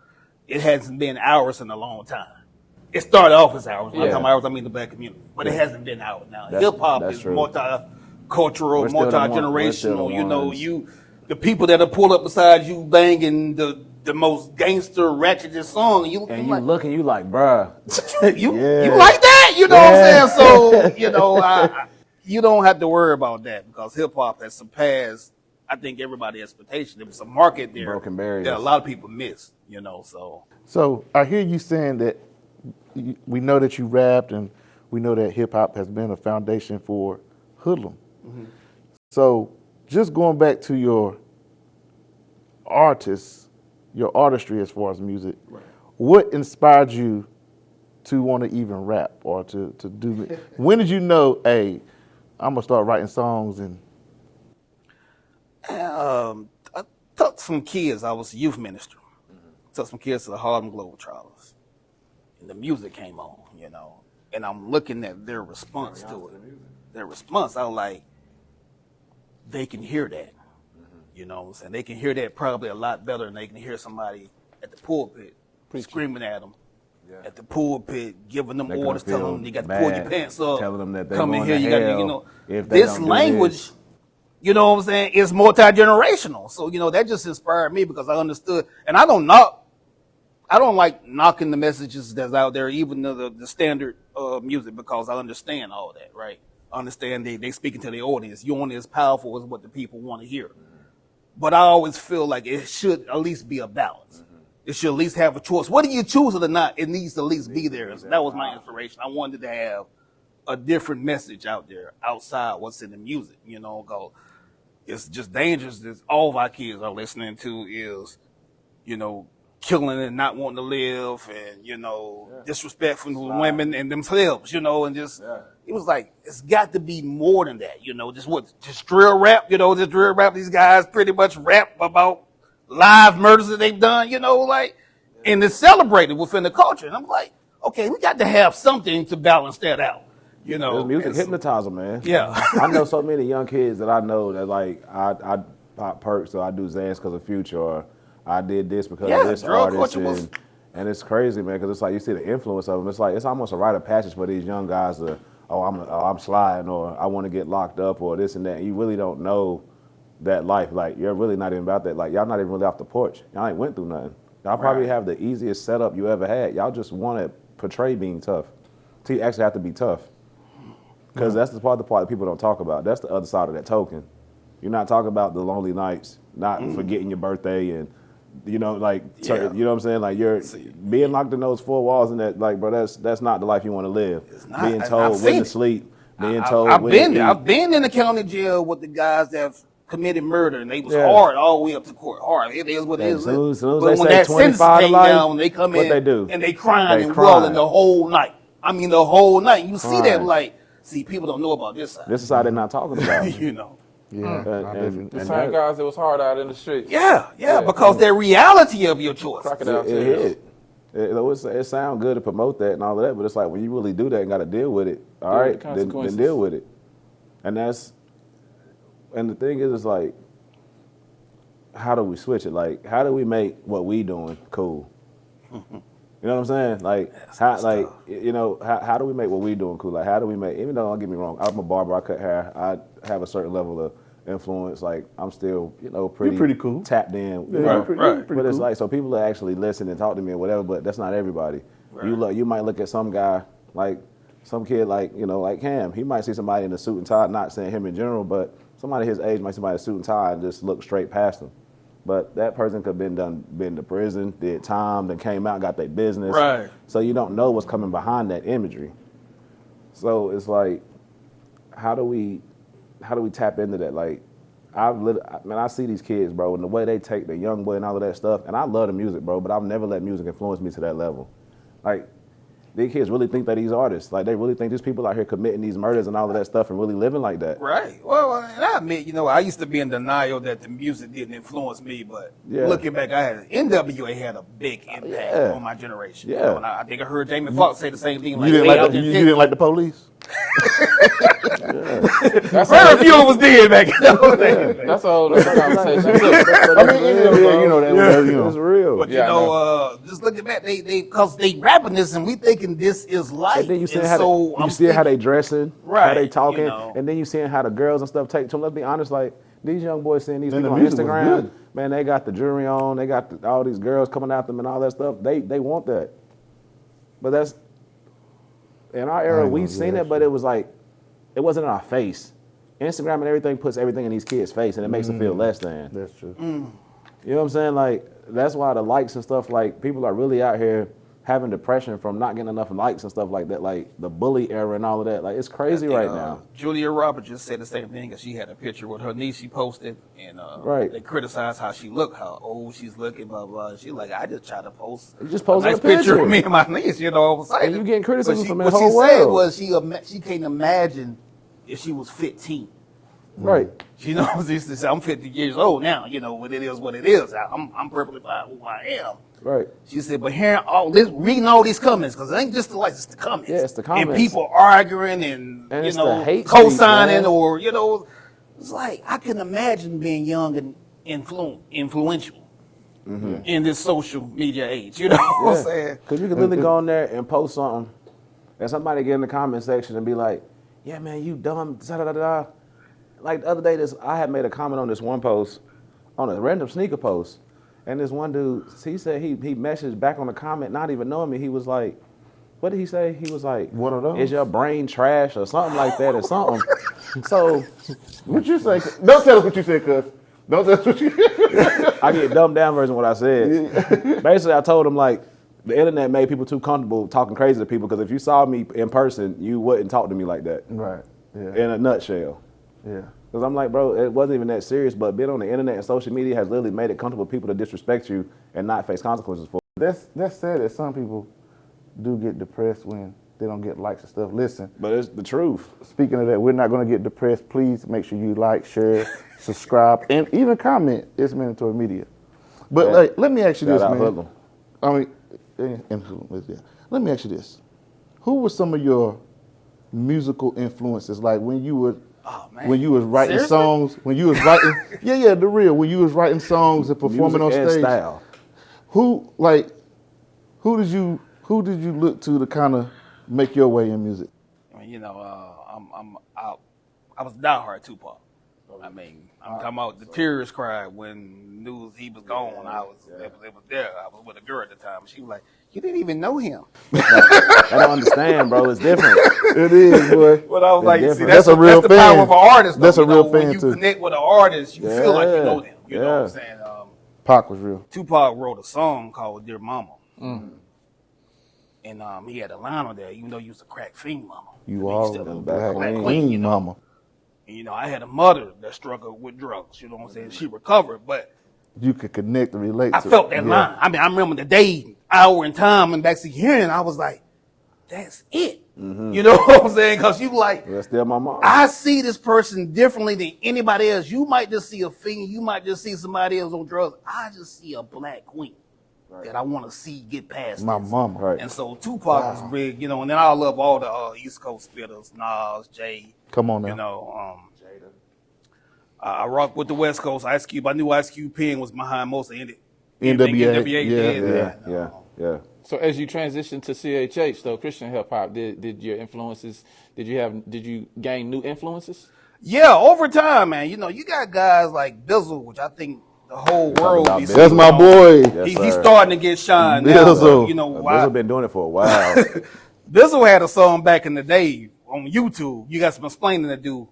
it hasn't been ours in a long time. It started off as ours. When I'm talking about ours, I mean the black community, but it hasn't been ours now. Hip hop that's is true. multicultural, We're still the ones. multi-generational. The people that are pulled up beside you banging the most gangster, ratchetest song, And you like, look and you like, bruh. you Yeah. like that? You know what I'm saying? So, you don't have to worry about that because hip hop has surpassed, I think, everybody's expectation. There was a market there Broken barriers. that a lot of people missed, so. So I hear you saying that we know that you rapped, and we know that hip hop has been a foundation for Hoodlamb. Mm-hmm. So just going back to your artistry as far as music, what inspired you to want to even rap or to do it? When did you know, hey, I'm gonna start writing songs and I taught some kids. I was a youth minister. Taught some kids to the Harlem Globetrotters, and the music came on, and I'm looking at their response to it. Their response, I was like, they can hear that, you know what I'm saying? They can hear that probably a lot better than they can hear somebody at the pulpit screaming at them. At the pulpit, giving them orders, telling them you got to pull your pants up, telling them that they come in going here, to you got, hell if they this don't do language. this. You know what I'm saying? It's multi-generational. So, that just inspired me because I understood. And I don't like knocking the messages that's out there, even the standard music, because I understand all that, right? I understand they speaking to the audience. You only as powerful as what the people want to hear. But I always feel like it should at least be a balance. It should at least have a choice. Whether you choose it or not, it needs to at least be there. That was my inspiration. I wanted to have a different message out there outside what's in the music, because it's just dangerous that all of our kids are listening to is, killing and not wanting to live and, disrespectful to women and themselves, and just, it was like, it's got to be more than that, just drill rap, just drill rap. These guys pretty much rap about live murders that they've done, and it's celebrated within the culture. And I'm like, okay, we got to have something to balance that out. This music hypnotizer, man. Yeah. I know so many young kids that I know that like I pop perks or I do Xans because of Future or I did this because of this artist and it's crazy, man, because it's like you see the influence of them. It's like it's almost a rite of passage for these young guys to I'm sliding or I want to get locked up or this and that. And you really don't know that life. Like you're really not even about that. Like y'all not even really off the porch. Y'all ain't went through nothing. Y'all probably have the easiest setup you ever had. Y'all just want to portray being tough. So you actually have to be tough. Because that's the part that people don't talk about. That's the other side of that token. You're not talking about the lonely nights, not forgetting your birthday, and you know what I'm saying. Like you're being locked in those four walls, and that, like, bro, that's not the life you want to live. It's not. Being told when to sleep, being told I've when been to there. eat. I've been in the county jail with the guys that have committed murder, and they was hard all the way up to court. Hard. It is what it is. Soon as But they when say that 25 sentence to came life, down, they come what in they do? and they crying They and crying. wailing the whole night. I mean, the whole night. You see that, Crying. like, people don't know about this side. This is how they're not talking about it. Yeah, And The same that- guys that was hard out in the streets. Yeah, because the reality of your choice. Crocodile it tears. hit. It sounds good to promote that and all of that, but it's like when you really do that and got to deal with it, all Deal with right, the then consequences. deal with it. And the thing is, it's like, how do we switch it? Like, how do we make what we doing cool? You know what I'm saying? Like, how do we make what we doing cool? Like, how do we make? Even though, don't get me wrong, I'm a barber, I cut hair, I have a certain level of influence. Like, I'm still, pretty cool. tapped in. Yeah, right. But it's like, so people actually listen and talk to me and whatever, but that's not everybody. Right. You might look at some guy, like some kid like Cam. He might see somebody in a suit and tie, not saying him in general, but somebody his age might see somebody in a suit and tie and just look straight past them. But that person could have been to prison, did time, then came out, got their business. Right. So you don't know what's coming behind that imagery. So it's like, how do we tap into that? Like, I see these kids, bro, and the way they take the young boy and all of that stuff, and I love the music, bro, but I've never let music influence me to that level. Like, these kids really think that these artists, like, they really think these people out here committing these murders and all of that stuff and really living like that. Right. Well, and I admit, I used to be in denial that the music didn't influence me, but looking back, NWA had a big impact on my generation. Yeah. And I think I heard Jamie Foxx say the same thing. You didn't like the police? Very few of us did back then. That's a whole other conversation. It's real. But just looking back, they because they rapping this and we thinking this is life. And then you see And how they dressing, how Right, they talking, you know. and then you seeing how the girls and stuff take to them. Let's be honest, like these young boys seeing these Man, people the on music was Instagram, good. man, they got the jewelry on, they got all these girls coming at them and all that stuff. They want that. But that's in our era, we seen it, but it was like it wasn't in our face. Instagram and everything puts everything in these kids' face, and it makes them feel less than. That's true. You know what I'm saying? Like, that's why the likes and stuff, like, people are really out here having depression from not getting enough likes and stuff like that, like the bully era and all of that. Like, it's crazy right now. Julia Roberts just said the same thing, because she had a picture with her niece she posted, and Right. they criticized how she looked, how old she's looking, blah, blah. She like, I just tried to post You just posted nice a picture. of me and my niece, you know what I'm saying? And you getting criticism from the what whole she said world. was she can't imagine if she was 15. Right. She knows this. I'm 50 years old now. You know what it is. What it is. I'm perfectly fine who I am. Right. She said, but hearing all this, reading all these comments, because it ain't just the likes, it's the comments. Yeah, it's the comments. And people arguing and you it's know the hate co-signing, speech, man. or you know, it's like I can imagine being young and influential in this social media age. You know what I'm saying? Because you can literally go on there and post something, and somebody get in the comment section and be like, "Yeah, man, you dumb." Da, da, da, da. Like the other day, I had made a comment on this one post, on a random sneaker post, and this one dude, he said he messaged back on the comment, not even knowing me. He was like, "What did he say?" He was like, One of those? "Is your brain trash?" or something like that, or something. So What you say? Don't tell us what you said, cuz. Don't tell us what you I get dumbed down version of what I said. Basically, I told him like the internet made people too comfortable talking crazy to people, because if you saw me in person, you wouldn't talk to me like that. Right. Yeah. In a nutshell. Yeah. Because I'm like, bro, it wasn't even that serious, but being on the internet and social media has literally made it comfortable for people to disrespect you and not face consequences for it. That's sad that some people do get depressed when they don't get likes and stuff. Listen, But it's the truth. speaking of that, we're not going to get depressed. Please make sure you like, share, subscribe, and even comment. It's mandatory media. But Yeah. like, let me ask you Shout this, out man. Hoodlamb. I mean, and Hoodlamb, yeah. Let me ask you this: who were some of your musical influences? Like when you were, when you was writing Seriously? songs, when you was writing, yeah, the real, when you was writing songs and performing Music on and stage. style. Who did you look to kind of make your way in music? I mean, you know, I was diehard Tupac. I mean, I'm talking about the tears cried when news he was gone. It was there. I was with a girl at the time. She was like, "You didn't even know him." I don't understand, bro. It's different. It is, boy. But I was like, different. see, That's a real that's the power fan. of an artist. Though, That's a you know, real when fan, you too. connect with an artist, you feel like you know them. You know what I'm Yeah. saying? Pac was real. Tupac wrote a song called "Dear Mama," and he had a line on there. Even though you was a crack fiend, mama, You I mean, all still a black queen, queen, you know. mama. And, you know, I had a mother that struggled with drugs. You know what I'm saying? She recovered, but You could connect and relate I to. felt that line. I mean, I remember the day, hour, and time, and back to hearing it, I was like, that's it. You know what I'm saying? Because you like, That's still my mom. I see this person differently than anybody else. You might just see a fiend. You might just see somebody else on drugs. I just see a black queen that I want to see get past My this. mama. Right. And so Tupac was big, you know, and then I love all the East Coast spitters, Nas, Jay. Come on now. You know, I rock with the West Coast. Ice Cube. I knew Ice Cube pen was behind most of it. NWA. Yeah. So as you transition to CHH, though, Christian hip hop, did your influences? Did you gain new influences? Yeah, over time, man. You know, you got guys like Bizzle, which I think the whole world about be Bizzle. That's my boy. Yes, He's sir. starting to get shine now. Bizzle. You know Bizzle why? been doing it for a while. Bizzle had a song back in the day on YouTube. You got some explaining to do,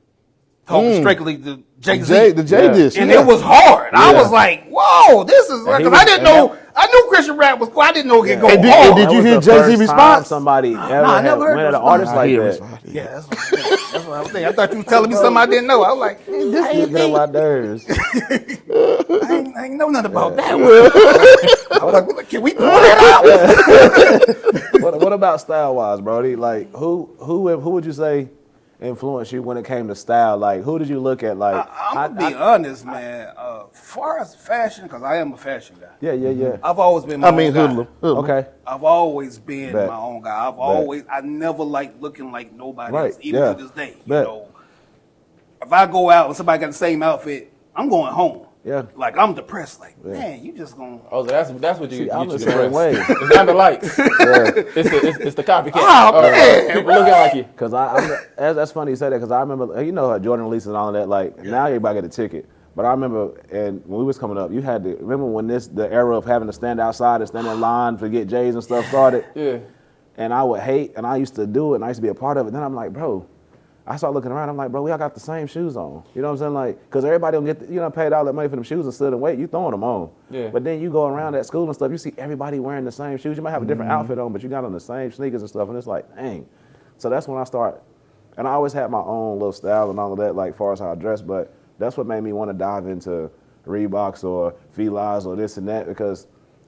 talking strictly to Jay-Z. The J Yeah. dish. And yeah. it was hard. I Yeah. was like, whoa, this is like, he because was- I didn't and know. I knew Christian rap was cool. I didn't know it could go And did- hard. and did That you was hear the Jay-Z first time response? somebody ever I never heard went at the an artist response. like hear that. response. Yeah, that's what I was thinking. I thought you were telling me something I didn't know. I was like, This dude get on my nerves. I ain't know nothing about that one. I was like, can we pull that out? What about style wise, Brody? Like who would you say influenced you when it came to style? Like who did you look at? Like I'm gonna be honest, man. Far as fashion, because I am a fashion guy. yeah. I've always been my I mean, own guy. Hoodlamb. Okay. I've always been Bet. my own guy. I never liked looking like nobody Right, else, even yeah. to this day. You Bet. know, if I go out and somebody got the same outfit, I'm going home. Yeah. Like I'm depressed. Like, man, you just gonna. Oh, that's what you. I'm you the same way. It's not the likes. It's the copycat. Oh, man. People looking like you. Cause that's funny you say that, cause I remember, you know, Jordan releases and all of that. Like now everybody get a ticket, but I remember, and when we was coming up, you had to remember when the era of having to stand outside and stand in line to get J's and stuff started. Yeah. And I would hate, and I used to do it, and I used to be a part of it. Then I'm like, bro, I start looking around. I'm like, bro, we all got the same shoes on. You know what I'm saying? Like, because everybody don't get, you know, paid all that money for them shoes and stood and wait. You throwing them on. Yeah. But then you go around at school and stuff. You see everybody wearing the same shoes. You might have a different outfit on, but you got on the same sneakers and stuff. And it's like, dang. So that's when I start. And I always had my own little style and all of that, like far as how I dress. But that's what made me want to dive into Reeboks or Fila's or this and that because,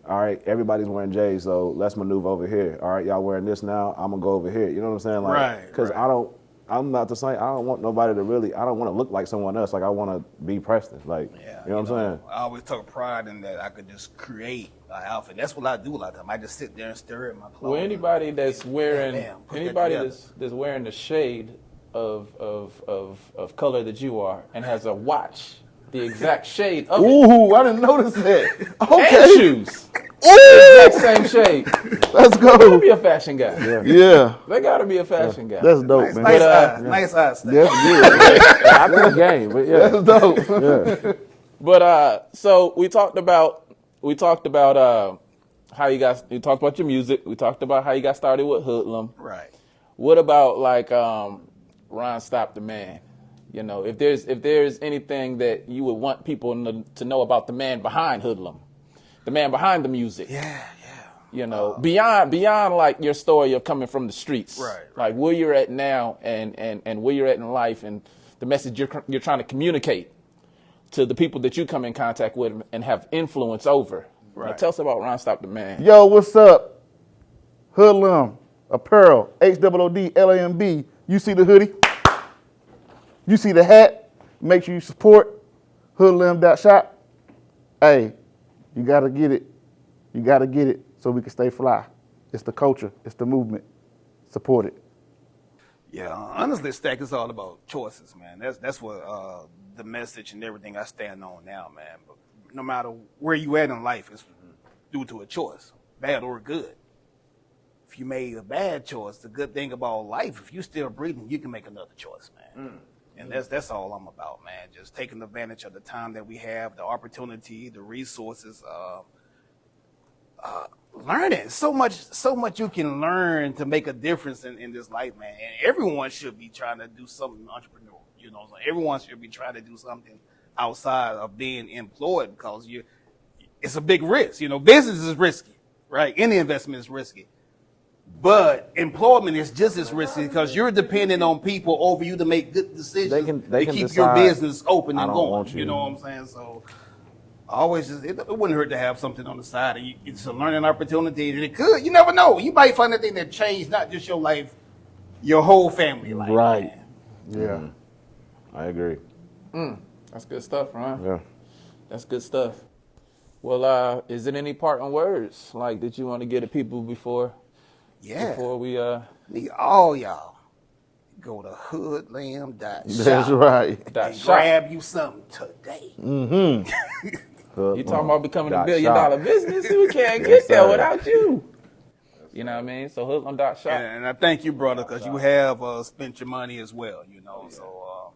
all right, everybody's wearing J's, so let's maneuver over here. All right, y'all wearing this now. I'm gonna go over here. You know what I'm saying? Like, Right. Because I'm not the same. I don't want nobody to really. I don't want to look like someone else. Like I want to be Preston. Like, Yeah, you know what I'm saying? I always took pride in that I could just create an outfit. That's what I do a lot of times. I just sit there and stare at my clothes. Well, anybody that's wearing put that anybody together. that's wearing the shade of color that you are and has a watch the exact shade of it Ooh, I didn't notice that. and Okay. shoes, Ooh, exact same shade. let's They gotta go. be a fashion guy. Yeah, They gotta be a fashion guy. that's dope, man. Nice But, eyes. Nice eyes. Steph. That's good. I think game, but yeah, That's dope. yeah. But so we talked about how you talked about your music. We talked about how you got started with Hoodlamb. Right. What about like Ron Stop the Man? You know, if there's anything that you would want people to know about the man behind Hoodlamb, the man behind the music. Yeah. You know, beyond like your story of coming from the streets. Right. Like where you're at now and where you're at in life and the message you're trying to communicate to the people that you come in contact with and have influence over. Right. Now, tell us about Ron Stop the Man. Yo, what's up? Hoodlamb Apparel, HOODLAMB. You see the hoodie? You see the hat? Make sure you support Hoodlamb.shop. Hey, you gotta get it. You gotta get it so we can stay fly. It's the culture. It's the movement. Support it. Yeah, honestly, Stack, it's all about choices, man. That's what the message and everything I stand on now, man. But no matter where you at in life, it's due to a choice, bad or good. If you made a bad choice, the good thing about life, if you're still breathing, you can make another choice, man. And that's all I'm about, man. Just taking advantage of the time that we have, the opportunity, the resources, learning. So much you can learn to make a difference in this life, man. And everyone should be trying to do something entrepreneurial. You know, everyone should be trying to do something outside of being employed because it's a big risk. You know, business is risky, right? Any investment is risky. But employment is just as risky because you're depending on people over you to make good decisions They to can keep your decide, business open I and don't going. want you. You know what I'm saying? So I always just, it wouldn't hurt to have something on the side. It's a learning opportunity. And it could. You never know. You might find a thing that changed not just your life, your whole family life. Right. Man. Yeah. I agree. That's good stuff, Ron. Yeah. That's good stuff. Well, is it any parting words like that you want to give to people before we Need all y'all go to Hoodlamb.shop. That's right. dot And shop? grab you something today. You talking about becoming a Dot $1 billion shop. business? We can't get there without you. You know what I mean? So Hoodlamb.shop. And I thank you, brother, because you have spent your money as well, you know. So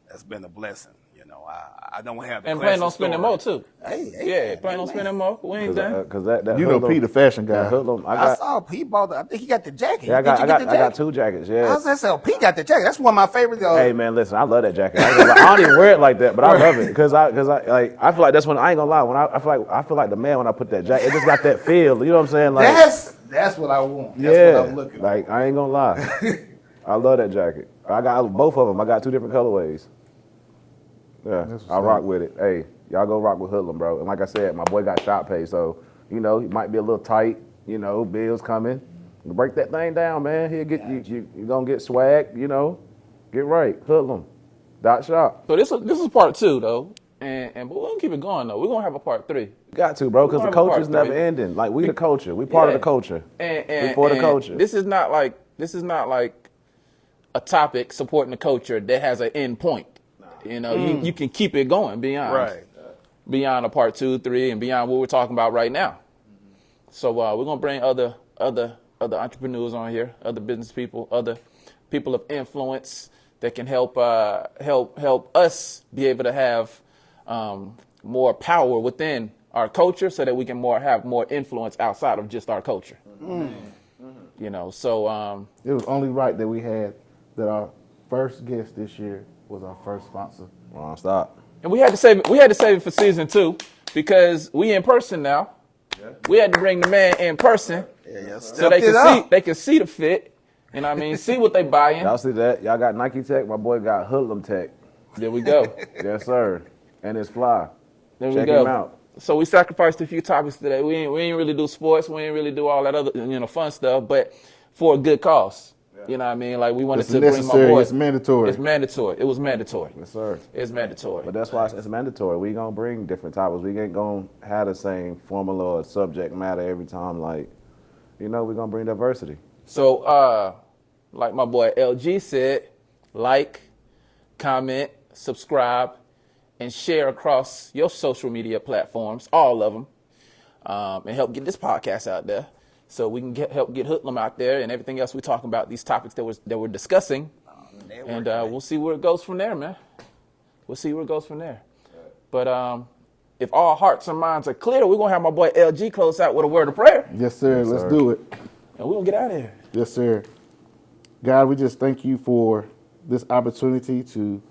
that's been a blessing. You know, I don't have the And plan on classic spending story. more too. Hey, Yeah, plan on spending more. We ain't done. Because that You know, Hoodlamb- Pete, the fashion guy. that Hoodlamb, I saw he bought. I think he got the jacket. Yeah, I Did you get the got jacket? 2 jackets. I Yeah. was gonna say, Pete got the jacket. That's one of my favorite. Hey man, listen, I love that jacket. I don't even wear it like that, but I love it because I feel like that's when I ain't gonna lie. When I feel like the man when I put that jacket, it just got that feel. You know what I'm saying? Like That's what I want. That's yeah, what I'm looking for. like I ain't gonna lie. I love that jacket. I got both of them. I got 2 different colorways. Yeah, I rock with it. Hey, y'all go rock with Hoodlamb, bro. And like I said, my boy got shop pay, so you know he might be a little tight. You know, bills coming. Break that thing down, man. He'll get you gonna get swag. You know, get right. Hoodlamb.shop. So this is part 2 though, but we're gonna keep it going though. We're gonna have a part 3. Got to, bro, because the We're gonna have a culture's part never 3. ending. Like we the culture. We part of the culture. And we for the and culture. This is not like a topic supporting the culture that has an end point. You know, you can keep it going beyond a part 2, 3, and beyond what we're talking about right now. So we're gonna bring other entrepreneurs on here, other business people, other people of influence that can help us be able to have more power within our culture, so that we can have more influence outside of just our culture. You know, so It was only right that we had that our first guest this year was our first sponsor. Wrong stop. And we had to save it for season 2 because we in person now. Yeah. We had to bring the man in person so they can see the fit. And I mean, see what they buying. Y'all see that? Y'all got Nike Tech. My boy got Hoodlamb Tech. There we go. Yes, sir. And it's fly. There Check we go. him out. So we sacrificed a few topics today. We ain't really do sports. We ain't really do all that other fun stuff, but for a good cause. Yeah. You know what I mean? Like we wanted to bring my boy. It's mandatory. It's mandatory. It was mandatory. Yes, sir. It's mandatory. But that's why it's mandatory. We gonna bring different topics. We ain't gonna have the same formula or subject matter every time. Like, we gonna bring diversity. So, like my boy LG said, like, comment, subscribe, and share across your social media platforms, all of them, and help get this podcast out there so we can help get Hoodlamb out there and everything else we're talking about, these topics that we're discussing. And we'll see where it goes from there, man. We'll see where it goes from there. But if all hearts and minds are clear, we're going to have my boy LG close out with a word of prayer. Yes, sir. Let's do it. And we're going to get out of here. Yes, sir. God, we just thank you for this opportunity to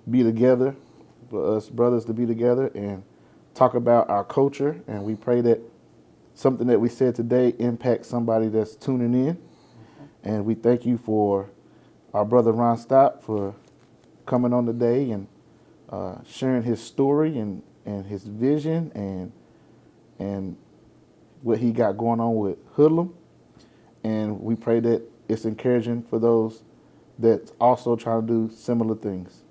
be together, for us brothers to be together and talk about our culture. And we pray that something that we said today impacts somebody that's tuning in. And we thank you for our brother Ron Stott for coming on today and sharing his story and his vision and what he got going on with Hoodlamb. And we pray that it's encouraging for those that's also trying to do similar things.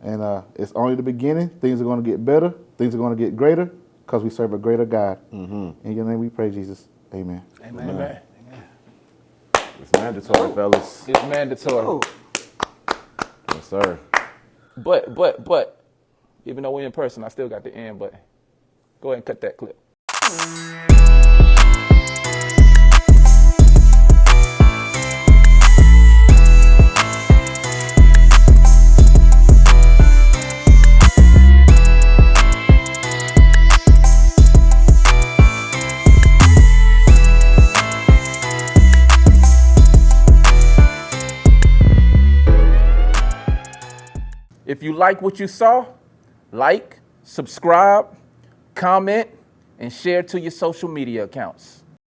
And it's only the beginning. Things are going to get better. Things are going to get greater because we serve a greater God. Mm-hmm. In your name we pray, Jesus. Amen. Amen. Amen. It's mandatory, fellas. It's mandatory. Yes, sir. But, even though we're in person, I still got the end button. Go ahead and cut that clip. If you like what you saw, like, subscribe, comment, and share to your social media accounts.